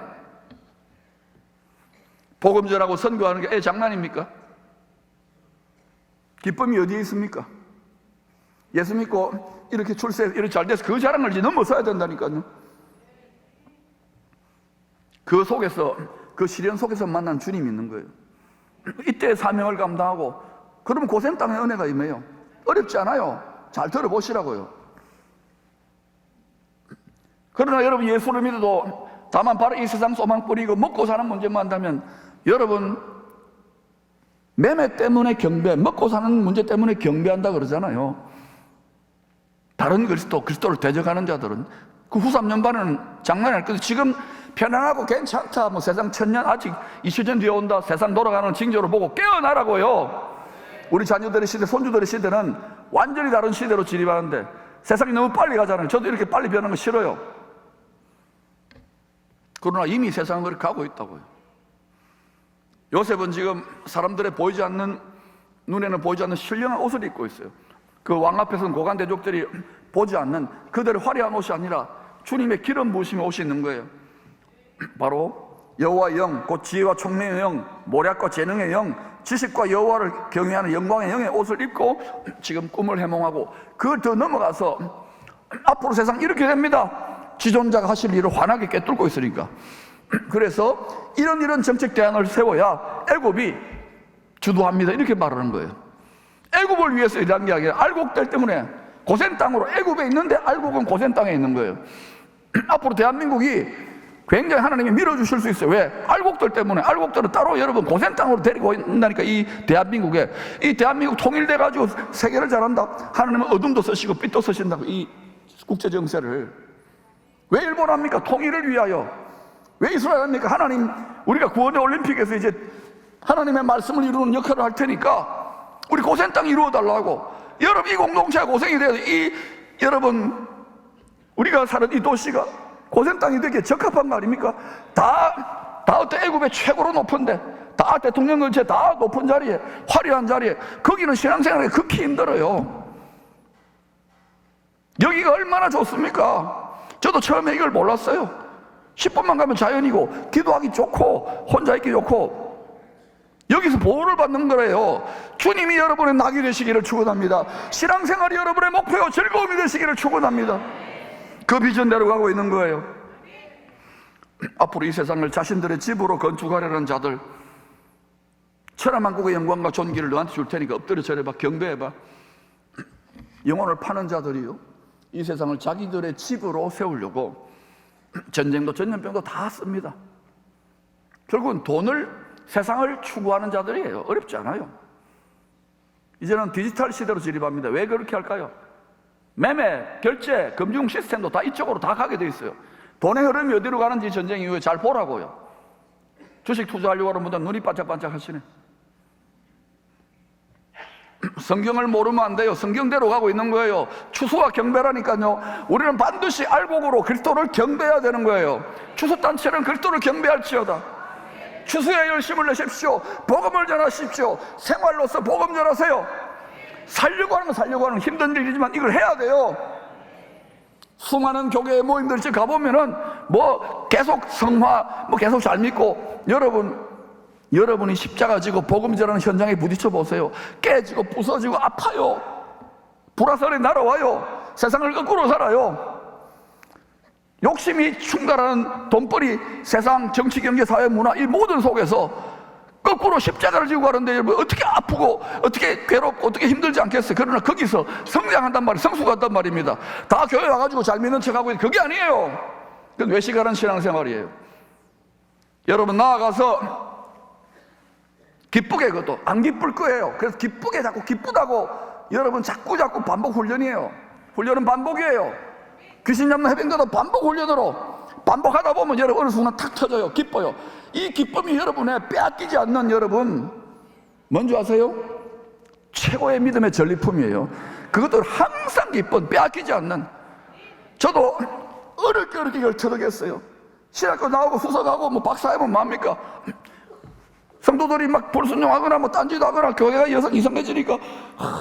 복음 전하고 선교하는 게 장난입니까? 기쁨이 어디에 있습니까? 예수 믿고 이렇게 출세해서 이렇게 잘 돼서 그 자랑을 이제 넘어서야 된다니까요. 그 속에서, 그 시련 속에서 만난 주님이 있는 거예요. 이때 사명을 감당하고 그러면 고생 땅의 은혜가 임해요. 어렵지 않아요. 잘 들어보시라고요. 그러나 여러분 예수를 믿어도 다만 바로 이 세상 소망 뿌리고 먹고 사는 문제만 한다면 여러분 매매 때문에 경배, 먹고 사는 문제 때문에 경배한다 그러잖아요. 다른 그리스도를 대적하는 자들은 그 후 3년반은 장난이 아닐 거예요. 지금 편안하고 괜찮다, 뭐 세상 1000년 아직 20년 뒤에 온다, 세상 돌아가는 징조를 보고 깨어나라고요. 우리 자녀들의 시대, 손주들의 시대는 완전히 다른 시대로 진입하는데 세상이 너무 빨리 가잖아요. 저도 이렇게 빨리 변하는 거 싫어요. 그러나 이미 세상은 그렇게 가고 있다고요. 요셉은 지금 사람들의 보이지 않는, 눈에는 보이지 않는 신령한 옷을 입고 있어요. 그 왕 앞에서는 고관대족들이 보지 않는 그들의 화려한 옷이 아니라 주님의 기름 부으심의 옷이 있는 거예요. 바로 여호와의 영, 곧 지혜와 총명의 영, 모략과 재능의 영, 지식과 여호와를 경외하는 영광의 영의 옷을 입고 지금 꿈을 해몽하고 그걸 더 넘어가서 앞으로 세상 이렇게 됩니다. 지존자가 하실 일을 환하게 꿰뚫고 있으니까. 그래서 이런 정책 대안을 세워야 애굽이 주도합니다. 이렇게 말하는 거예요. 애굽을 위해서 일한 게 아니라 알곡들 때문에 고센 땅으로 애굽에 있는데 알곡은 고센 땅에 있는 거예요. 앞으로 대한민국이 굉장히 하나님이 밀어주실 수 있어요. 왜? 알곡들 때문에. 알곡들은 따로 여러분 고센 땅으로 데리고 있다니까. 이 대한민국 통일돼가지고 세계를 잘한다. 하나님은 어둠도 쓰시고 빛도 쓰신다고. 이 국제 정세를. 왜 일본 합니까? 통일을 위하여. 왜 이스라엘 합니까? 하나님, 우리가 구원의 올림픽에서 이제 하나님의 말씀을 이루는 역할을 할 테니까 우리 고센 땅 이루어 달라고. 여러분, 이 공동체가 고생이 돼야 돼. 여러분, 우리가 사는 이 도시가 고센 땅이 되기에 적합한 거 아닙니까? 다 어때? 애굽의 최고로 높은데, 다 대통령 근처에 다 높은 자리에, 화려한 자리에, 거기는 신앙생활이 극히 힘들어요. 여기가 얼마나 좋습니까? 저도 처음에 이걸 몰랐어요. 10분만 가면 자연이고, 기도하기 좋고, 혼자 있기 좋고, 여기서 보호를 받는 거래요. 주님이 여러분의 낙이 되시기를 축원합니다. 신앙생활이 여러분의 목표요 즐거움이 되시기를 축원합니다. 그 비전대로 가고 있는 거예요. 앞으로 이 세상을 자신들의 집으로 건축하려는 자들, 천하만국의 영광과 존귀를 너한테 줄 테니까 엎드려 절해봐, 경배해봐. 영혼을 파는 자들이요, 이 세상을 자기들의 집으로 세우려고 전쟁도 전염병도 다 씁니다. 결국은 돈을, 세상을 추구하는 자들이에요. 어렵지 않아요. 이제는 디지털 시대로 진입합니다. 왜 그렇게 할까요? 매매, 결제, 금융 시스템도 다 이쪽으로 다 가게 돼 있어요. 돈의 흐름이 어디로 가는지 전쟁 이후에 잘 보라고요. 주식 투자하려고 하는 분들 눈이 반짝반짝 하시네. 성경을 모르면 안 돼요. 성경대로 가고 있는 거예요. 추수와 경배라니까요. 우리는 반드시 알곡으로 그리스도를 경배해야 되는 거예요. 추수단체는 그리스도를 경배할지어다. 추수에 열심을 내십시오. 복음을 전하십시오. 생활로서 복음 전하세요. 살려고 하는 건 힘든 일이지만 이걸 해야 돼요. 수많은 교회의 모임들 지금 가보면은 뭐 계속 성화, 뭐 계속 잘 믿고, 여러분이 십자가 지고 복음 전하는 현장에 부딪혀 보세요. 깨지고 부서지고 아파요. 불화살이 날아와요. 세상을 거꾸로 살아요. 욕심이 충돌하는 돈벌이, 세상, 정치, 경제, 사회, 문화, 이 모든 속에서 거꾸로 십자가를 지고 가는데 여러분 어떻게 아프고 어떻게 괴롭고 어떻게 힘들지 않겠어요? 그러나 거기서 성장한단 말이에요. 성숙한단 말입니다. 다 교회 와가지고 잘 믿는 척하고 있는데 그게 아니에요. 그건 외식하는 신앙생활이에요. 여러분, 나아가서 기쁘게, 그것도 안 기쁠 거예요. 그래서 기쁘게, 자꾸 기쁘다고 여러분 자꾸 반복 훈련이에요. 훈련은 반복이에요. 귀신 잡는 해병대도 반복 훈련으로 반복하다 보면 여러분 어느 순간 탁 터져요. 기뻐요. 이 기쁨이 여러분의 빼앗기지 않는, 여러분 뭔지 아세요? 최고의 믿음의 전리품이에요. 그것도 항상 기쁨, 빼앗기지 않는. 저도 어릴 때 이걸 터득했어요. 신학교 나오고 후석하고 뭐 박사하면 뭐합니까? 성도들이 막 불순종하거나 뭐 딴짓 하거나 교회가 이상해지니까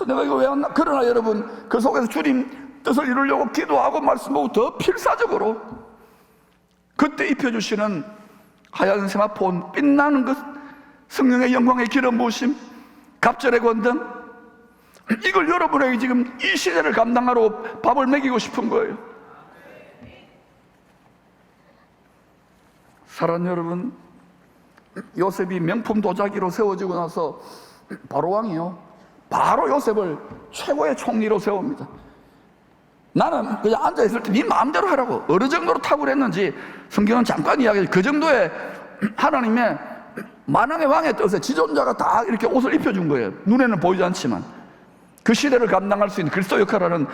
내가 이거 왜 왔나? 그러나 여러분, 그 속에서 주님 뜻을 이루려고 기도하고 말씀하고 더 필사적으로 그때 입혀주시는 하얀 세마포, 빛나는 것, 성령의 영광의 기름 부으심, 갑절의 권능, 이걸 여러분에게 지금 이 시대를 감당하러 밥을 먹이고 싶은 거예요. 사랑하는 여러분, 요셉이 명품 도자기로 세워지고 나서 바로 왕이요, 바로 요셉을 최고의 총리로 세웁니다. 나는 그냥 앉아있을 때 네 마음대로 하라고. 어느 정도로 탁월했는지 성경은 잠깐 이야기해요. 그 정도의 하나님의 만왕의 왕의 뜻에 지존자가 다 이렇게 옷을 입혀준 거예요. 눈에는 보이지 않지만 그 시대를 감당할 수 있는 그리스도 역할하는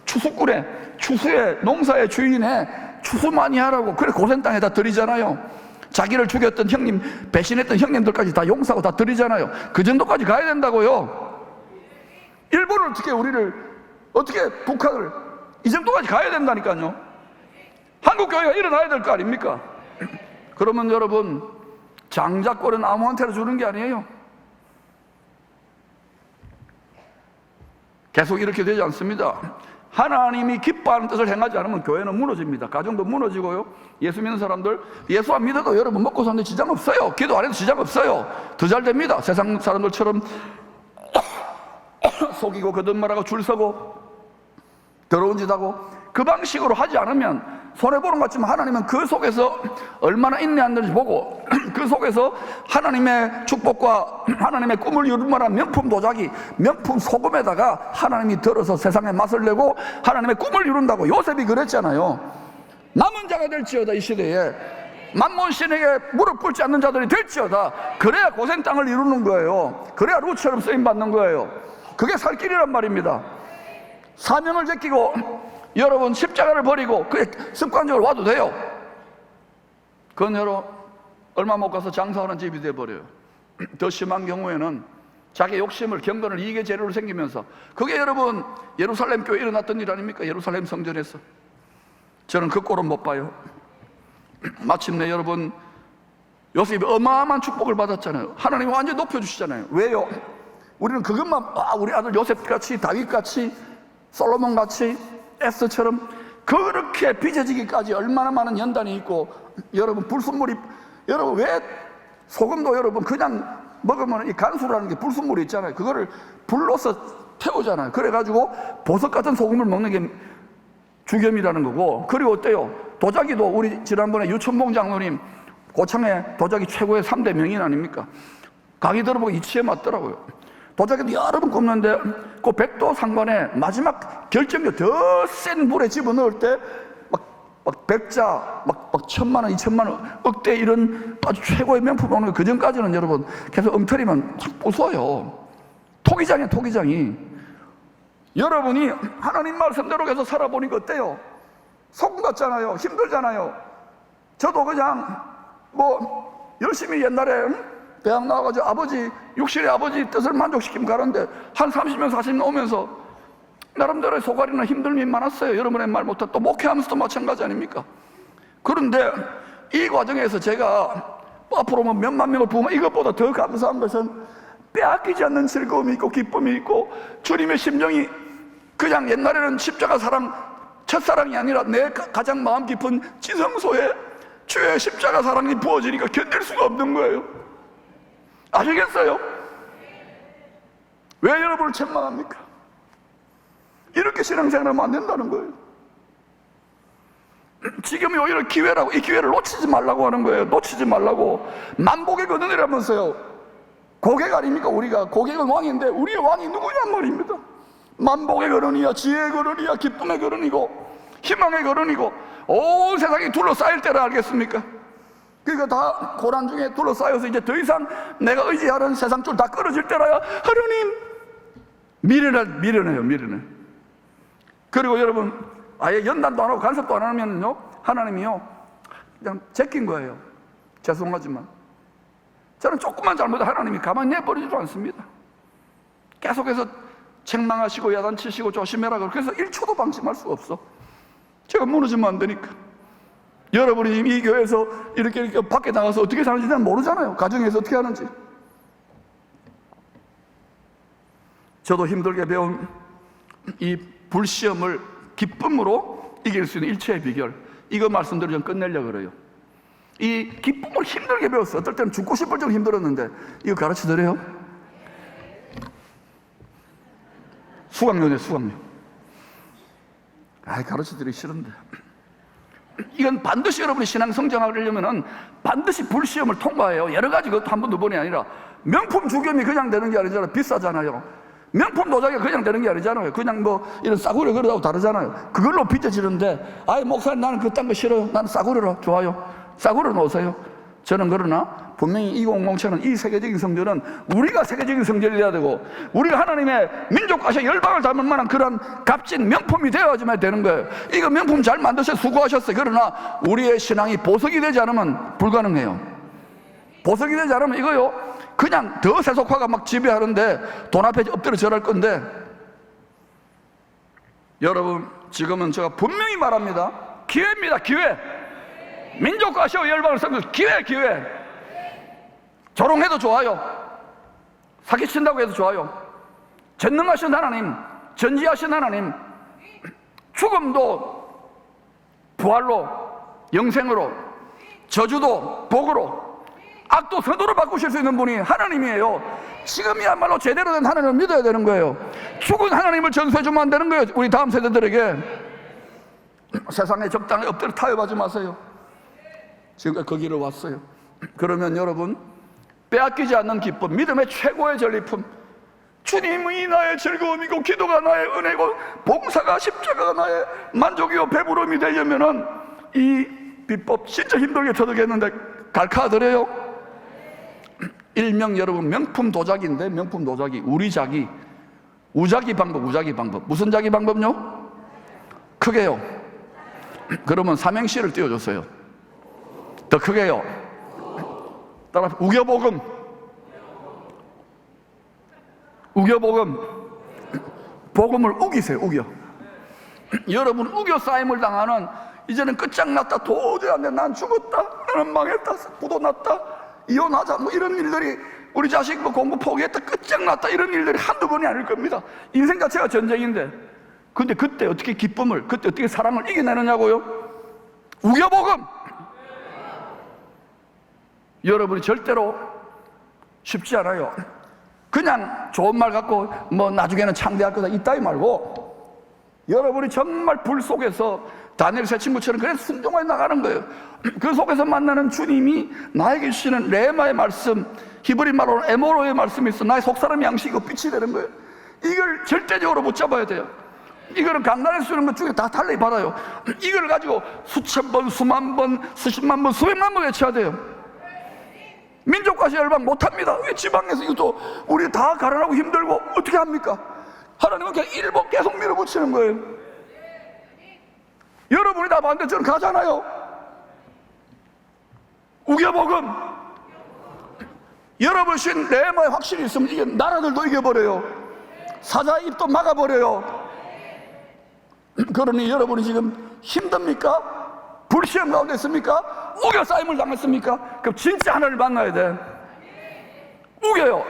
추수꾼의, 추수의 농사의 주인의 추수 많이 하라고. 그래 고센 땅에다 드리잖아요. 자기를 죽였던 형님, 배신했던 형님들까지 다 용서하고 다 드리잖아요. 그 정도까지 가야 된다고요. 일본을 어떻게 북한을 이 정도까지 가야 된다니까요. 한국교회가 일어나야 될 거 아닙니까? 그러면 여러분, 장자권은 아무한테나 주는 게 아니에요. 계속 이렇게 되지 않습니다. 하나님이 기뻐하는 뜻을 행하지 않으면 교회는 무너집니다. 가정도 무너지고요. 예수 믿는 사람들, 예수 안 믿어도 여러분 먹고 사는데 지장 없어요. 기도 안 해도 지장 없어요. 더 잘 됩니다. 세상 사람들처럼 속이고 거짓말하고 줄 서고 더러운 짓 하고 그 방식으로 하지 않으면 손해보는 것 같지만 하나님은 그 속에서 얼마나 인내하는지 보고 그 속에서 하나님의 축복과 하나님의 꿈을 이룰 만한 명품 도자기, 명품 소금에다가 하나님이 들어서 세상에 맛을 내고 하나님의 꿈을 이룬다고. 요셉이 그랬잖아요. 남은 자가 될지어다. 이 시대에 만몬신에게 무릎 꿇지 않는 자들이 될지어다. 그래야 고센 땅을 이루는 거예요. 그래야 루처럼 쓰임받는 거예요. 그게 살 길이란 말입니다. 사명을 제끼고 여러분 십자가를 버리고 그게 습관적으로 와도 돼요. 그건 여러분 얼마 못 가서 장사하는 집이 돼버려요. 더 심한 경우에는 자기 욕심을 경건을 이익의 재료로 생기면서, 그게 여러분 예루살렘 교회에 일어났던 일 아닙니까? 예루살렘 성전에서. 저는 그 꼴은 못 봐요. 마침내 여러분 요셉이 어마어마한 축복을 받았잖아요. 하나님이 완전히 높여주시잖아요. 왜요? 우리는 그것만, 우리 아들 요셉같이, 다윗같이, 솔로몬같이, 에스처럼 그렇게 빚어지기까지 얼마나 많은 연단이 있고, 여러분 불순물이, 여러분 왜 소금도 여러분 그냥 먹으면 이 간수라는 게 불순물이 있잖아요. 그거를 불로서 태우잖아요. 그래가지고 보석 같은 소금을 먹는 게 주겸이라는 거고. 그리고 어때요? 도자기도 우리 지난번에 유천봉 장로님 고창에 도자기 최고의 3대 명인 아닙니까? 강의 들어보고 이치에 맞더라고요. 도자기도 여러 번 굽는데 그 백도 상관에 마지막 결정력 더 센 물에 집어넣을 때 막 백자, 막 1,000만 원, 2,000만 원, 억대 이런 아주 최고의 명품 오는 거, 그 전까지는 여러분 계속 엉터리만 확 부숴요. 토기장이에요, 토기장이. 여러분이 하나님 말씀대로 계속 살아보니까 어때요? 소금 같잖아요. 힘들잖아요. 저도 그냥 뭐 열심히 옛날에 대학 나와가지고 아버지, 육신의 아버지 뜻을 만족시키면 가는데 한 30년, 40년 오면서 나름대로의 소갈이나 힘듦이 많았어요. 여러분의 말 못한, 또 목회하면서도 마찬가지 아닙니까? 그런데 이 과정에서 제가 앞으로 뭐 몇만 명을 부으면 이것보다 더 감사한 것은 빼앗기지 않는 즐거움이 있고 기쁨이 있고, 주님의 심정이 그냥 옛날에는 십자가 사랑, 첫사랑이 아니라 내 가장 마음 깊은 지성소에 주의 십자가 사랑이 부어지니까 견딜 수가 없는 거예요. 아시겠어요? 왜 여러분을 책망합니까? 이렇게 신앙생활하면 안 된다는 거예요. 지금이 오히려 기회라고, 이 기회를 놓치지 말라고 하는 거예요. 놓치지 말라고. 만복의 근원이라면서요. 고객 아닙니까? 우리가 고객은 왕인데 우리의 왕이 누구냔 말입니다. 만복의 근원이야, 지혜의 근원이야, 기쁨의 근원이고 희망의 근원이고, 온 세상이 둘러싸일 때라 알겠습니까? 그러니까 다 고난 중에 둘러싸여서 이제 더 이상 내가 의지하는 세상 줄 다 끊어질 때라야 하나님 미련해요. 그리고 여러분 아예 연단도 안 하고 간섭도 안 하면요, 하나님이요 그냥 제낀 거예요. 죄송하지만 저는 조금만 잘못해도 하나님이 가만히 내버리지도 않습니다. 계속해서 책망하시고 야단치시고 조심해라. 그래서 1초도 방심할 수가 없어. 제가 무너지면 안 되니까. 여러분이 이 교회에서 이렇게 밖에 나가서 어떻게 사는지 난 모르잖아요. 가정에서 어떻게 하는지. 저도 힘들게 배운 이 불시험을 기쁨으로 이길 수 있는 일체의 비결, 이거 말씀대로 좀 끝내려고 그래요. 이 기쁨을 힘들게 배웠어요. 어떨 때는 죽고 싶을 정도로 힘들었는데 이거 가르쳐드려요? 수강료네, 수강료. 가르쳐드리기 싫은데. 이건 반드시 여러분이 신앙 성장하려면 반드시 불시험을 통과해요. 여러 가지 그것도 한 번, 두 번이 아니라. 명품 주겸이 그냥 되는 게 아니잖아요. 비싸잖아요. 명품 도자기가 그냥 되는 게 아니잖아요. 그냥 뭐 이런 싸구려 그릇하고 다르잖아요. 그걸로 빚어지는데, 아이 목사님 나는 그딴 거 싫어요. 나는 싸구려로 좋아요. 싸구려 놓으세요. 저는 그러나 분명히 2007은 이 세계적인 성전은 우리가 세계적인 성전이 돼야 되고, 우리가 하나님의 민족과시 열방을 담을 만한 그런 값진 명품이 되어야지만 되는 거예요. 이거 명품 잘 만드셔서 수고하셨어요. 그러나 우리의 신앙이 보석이 되지 않으면 불가능해요. 보석이 되지 않으면 이거요 그냥 더 세속화가 막 지배하는데 돈 앞에 엎드려 절할 건데, 여러분 지금은 제가 분명히 말합니다. 기회입니다. 기회. 민족과시와 열방을 섬길 기회. 조롱해도 좋아요. 사기친다고 해도 좋아요. 전능하신 하나님, 전지하신 하나님, 죽음도 부활로, 영생으로, 저주도 복으로, 악도 선으로 바꾸실 수 있는 분이 하나님이에요. 지금이야말로 제대로 된 하나님을 믿어야 되는 거예요. 죽은 하나님을 전수해주면 안 되는 거예요. 우리 다음 세대들에게. 세상에 적당히 엎드려 타협하지 마세요. 지금까지 그 길을 왔어요. 그러면 여러분, 빼앗기지 않는 기쁨, 믿음의 최고의 전리품, 주님이 나의 즐거움이고 기도가 나의 은혜고 봉사가 십자가가 나의 만족이요 배부름이 되려면은 이 비법 진짜 힘들게 터득했는데 갈카드려요. 일명 여러분 명품 도자기인데, 명품 도자기, 우리자기, 우자기 방법. 무슨 자기 방법요? 크게요. 그러면 삼행시를 띄워줬어요. 더 크게요. 따라 우겨복음. 우겨복음. 복음을 우기세요. 우겨. 여러분 우겨 쌓임을 당하는, 이제는 끝장났다, 도저히 안 돼, 난 죽었다, 나는 망했다, 부도 났다, 이혼하자, 뭐 이런 일들이, 우리 자식 뭐 공부 포기했다, 끝장났다, 이런 일들이 한두 번이 아닐 겁니다. 인생 자체가 전쟁인데, 근데 그때 어떻게 기쁨을, 그때 어떻게 사랑을 이겨내느냐고요? 우겨복음. 여러분이 절대로 쉽지 않아요. 그냥 좋은 말 갖고 뭐 나중에는 창대할 거다 이따위 말고, 여러분이 정말 불 속에서 다니엘 세 친구처럼 그래서 순종해 나가는 거예요. 그 속에서 만나는 주님이 나에게 주시는 레마의 말씀, 히브리 말로는 에모로의 말씀이 있어 나의 속사람 양식이고 빛이 되는 거예요. 이걸 절대적으로 붙잡아야 돼요. 이거는 강단에서 주는 것 중에 다 달리 받아요. 이걸 가지고 수천 번, 수만 번, 수십만 번, 수백만 번 외쳐야 돼요. 민족과시 열방 못합니다. 왜 지방에서 이것도 우리 다 가난하고 힘들고 어떻게 합니까? 하나님은 그냥 일복 계속 밀어붙이는 거예요. 여러분이 다 반대, 저는 가잖아요. 우겨복음. 여러분 신 레마에 확실히 있으면 이게 나라들도 이겨버려요. 사자의 입도 막아버려요. 그러니 여러분이 지금 힘듭니까? 불시험 가운데 있습니까? 우겨 쌓임을 당했습니까? 그럼 진짜 하나님을 만나야 돼. 우겨요.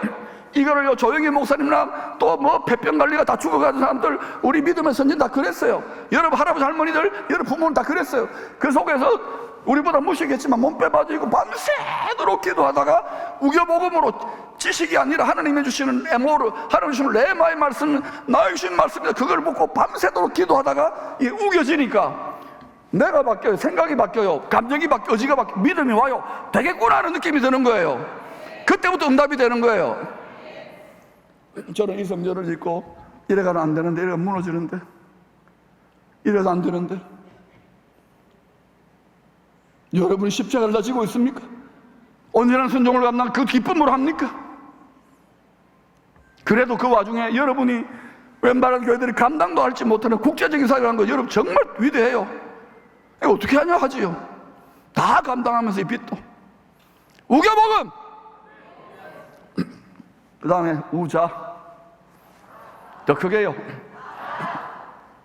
이거를요, 조영희 목사님이나 또 뭐 폐병 관리가 다 죽어가는 사람들, 우리 믿음의 선진 다 그랬어요. 여러분 할아버지 할머니들, 여러분 부모는 다 그랬어요. 그 속에서 우리보다 무식했지만 몸빼 빠지고 밤새도록 기도하다가 우겨복음으로, 지식이 아니라 하나님이 주시는 에모르, 하나님이 주시는 레마의 말씀, 나의 주신 말씀입니다, 그걸 묻고 밤새도록 기도하다가 이게 우겨지니까 내가 바뀌어요. 생각이 바뀌어요. 감정이 바뀌어요. 의지가 바뀌어요. 믿음이 와요. 되겠구나 하는 느낌이 드는 거예요. 그때부터 응답이 되는 거예요. 저는 이 성전을 짓고 이래가는 안 되는데, 이래가 무너지는데, 이래도 안 되는데, 여러분이 십자가를 다 지고 있습니까? 언제나 순종을 감당 그 기쁨으로 합니까? 그래도 그 와중에 여러분이 웬만한 교회들이 감당도 할지 못하는 국제적인 사회를 한 거, 여러분 정말 위대해요. 이거 어떻게 하냐 하지요. 다 감당하면서 이 빚도. 우겨복음. 그 다음에 우자. 더 크게요.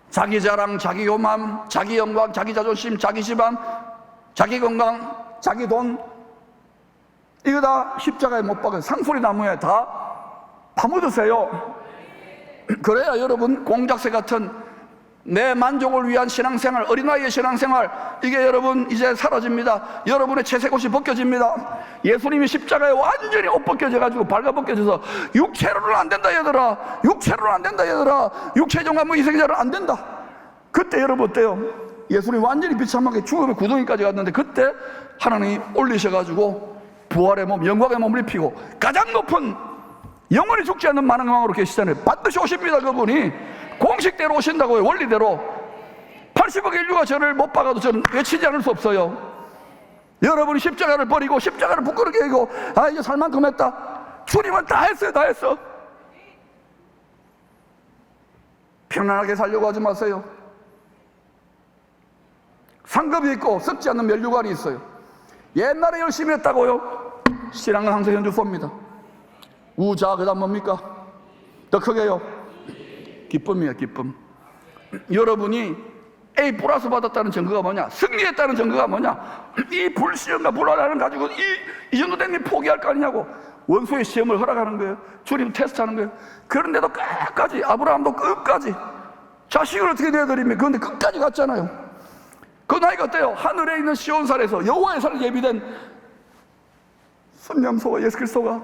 자기 자랑, 자기 요맘, 자기 영광, 자기 자존심, 자기 집안, 자기 건강, 자기 돈, 이거 다 십자가에 못 박아요. 상소리 나무에 다 파묻으세요. 그래야 여러분 공작새 같은 내 만족을 위한 신앙생활, 어린아이의 신앙생활, 이게 여러분 이제 사라집니다. 여러분의 채색옷이 벗겨집니다. 예수님이 십자가에 완전히 옷 벗겨져가지고 발가벗겨져서 육체로는 안 된다 얘들아, 육체로는 안 된다 얘들아, 육체종과 뭐 희생자는 안 된다. 그때 여러분 어때요? 예수님이 완전히 비참하게 죽음의 구덩이까지 갔는데, 그때 하나님이 올리셔가지고 부활의 몸, 영광의 몸을 입히고 가장 높은 영원히 죽지 않는 만왕왕으로 계시잖아요. 반드시 오십니다. 그분이 공식대로 오신다고요. 원리대로. 80억 인류가 저를 못 박아도 저는 외치지 않을 수 없어요. 여러분이 십자가를 버리고 십자가를 부끄럽게 여기고 아 이제 살 만큼 했다. 주님은 다 했어요. 다 했어. 편안하게 살려고 하지 마세요. 상급이 있고 썩지 않는 면류관이 있어요. 옛날에 열심히 했다고요? 신앙은 항상 현주소입니다. 우자, 그 다음 뭡니까? 더 크게요. 기쁨이에요. 기쁨. 여러분이 A 플러스 받았다는 증거가 뭐냐? 승리했다는 증거가 뭐냐? 이 불시험과 불안함을 가지고 이 정도 된 일 포기할 거 아니냐고. 원수의 시험을 허락하는 거예요. 주님 테스트하는 거예요. 그런데도 끝까지, 아브라함도 끝까지 자식을 어떻게 내드리면, 그런데 끝까지 갔잖아요. 그 나이가 어때요? 하늘에 있는 시온산에서 여호와의 산을 예비된 순념소가 예수 그리스도가,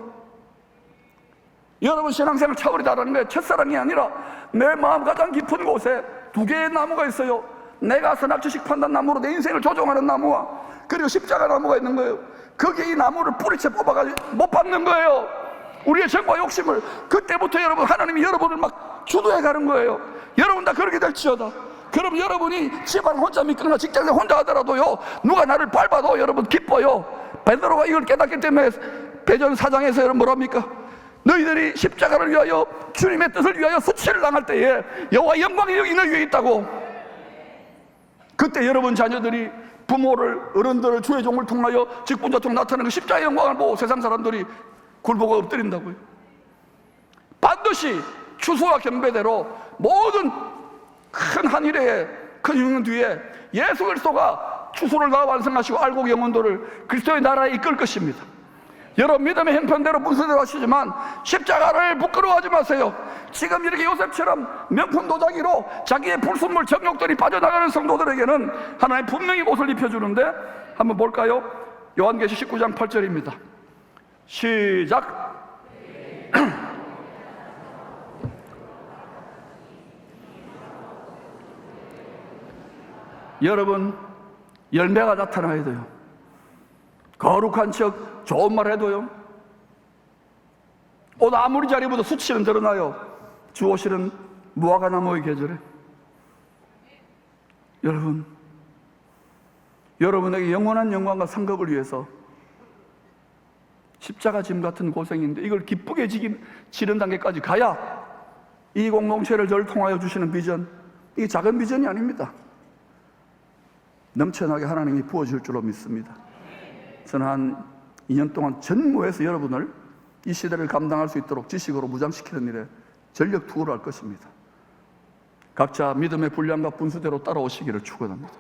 여러분 신앙생활 차원이 다르는 거예요. 첫사랑이 아니라 내 마음 가장 깊은 곳에 두 개의 나무가 있어요. 내가 선악지식 판단 나무로 내 인생을 조종하는 나무와, 그리고 십자가 나무가 있는 거예요. 거기에 이 나무를 뿌리채 뽑아가지고 못 박는 거예요. 우리의 정과 욕심을. 그때부터 여러분 하나님이 여러분을 막 주도해 가는 거예요. 여러분 다 그렇게 될지어다. 그럼 여러분이 집안 혼자 믿거나 직장에서 혼자 하더라도요, 누가 나를 밟아도 여러분 기뻐요. 베드로가 이걸 깨닫기 때문에 베드로 4장에서 여러분 뭐랍니까? 너희들이 십자가를 위하여, 주님의 뜻을 위하여 수치를 당할 때에 여호와 영광이 여기 너 위에 있다고. 그때 여러분 자녀들이 부모를, 어른들을, 주의 종을 통하여 직분자통 나타나는 그 십자가의 영광을 보고 세상 사람들이 굴보고 엎드린다고요. 반드시 추수와 경배대로 모든 큰 한일의 큰 흉년 뒤에 예수 그리스도가 추수를 다 완성하시고 알곡 영혼들을 그리스도의 나라에 이끌 것입니다. 여러분 믿음의 형편대로 문서대로 하시지만 십자가를 부끄러워하지 마세요. 지금 이렇게 요셉처럼 명품 도자기로 자기의 불순물 정욕들이 빠져나가는 성도들에게는 하나님 분명히 옷을 입혀주는데, 한번 볼까요? 요한계시 19장 8절입니다 시작. 여러분 열매가 나타나야 돼요. 거룩한 척 좋은 말 해도요, 옷 아무리 잘 입어도 수치는 드러나요. 주옷실은 무화과나무의 계절에. 여러분, 여러분에게 영원한 영광과 상급을 위해서 십자가 짐 같은 고생인데 이걸 기쁘게 지는 단계까지 가야 이 공동체를 저를 통하여 주시는 비전, 이게 작은 비전이 아닙니다. 넘쳐나게 하나님이 부어줄 줄로 믿습니다. 저는 한 2년 동안 전무해서 여러분을 이 시대를 감당할 수 있도록 지식으로 무장시키는 일에 전력 투구를 할 것입니다. 각자 믿음의 분량과 분수대로 따라오시기를 축원합니다.